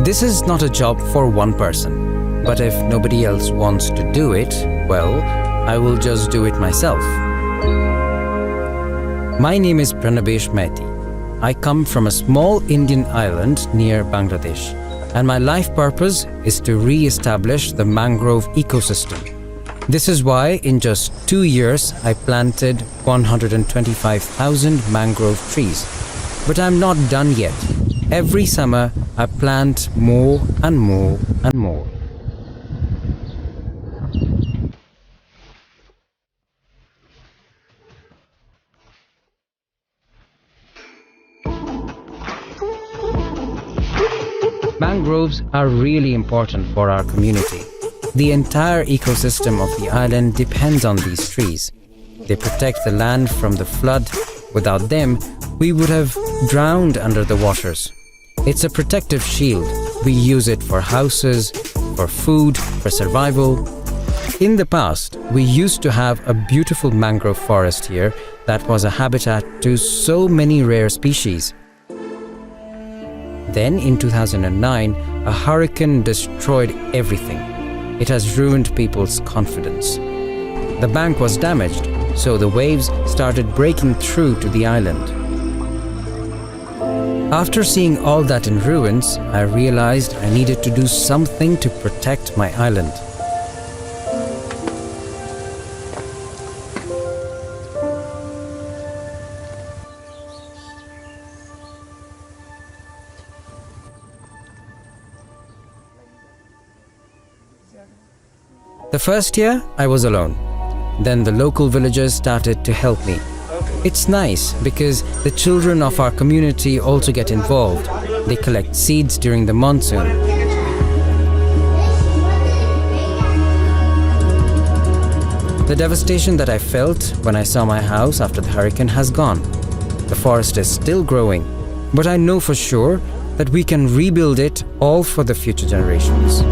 This is not a job for one person, but if nobody else wants to do it, well, I will just do it myself. My name is Pranabesh Maity. I come from a small Indian island near Bangladesh, and my life purpose is to re-establish the mangrove ecosystem. This is why in just 2 years I planted 125,000 mangrove trees. But I'm not done yet. Every summer I plant more and more and more. Mangroves are really important for our community. The entire ecosystem of the island depends on these trees. They protect the land from the flood. Without them, we would have drowned under the waters. It's a protective shield. We use it for houses, for food, for survival. In the past, we used to have a beautiful mangrove forest here that was a habitat to so many rare species. Then in 2009, a hurricane destroyed everything. It has ruined people's confidence. The bank was damaged, so the waves started breaking through to the island. After seeing all that in ruins, I realized I needed to do something to protect my island. The first year, I was alone. Then the local villagers started to help me. It's nice because the children of our community also get involved. They collect seeds during the monsoon. The devastation that I felt when I saw my house after the hurricane has gone. The forest is still growing, but I know for sure that we can rebuild it all for the future generations.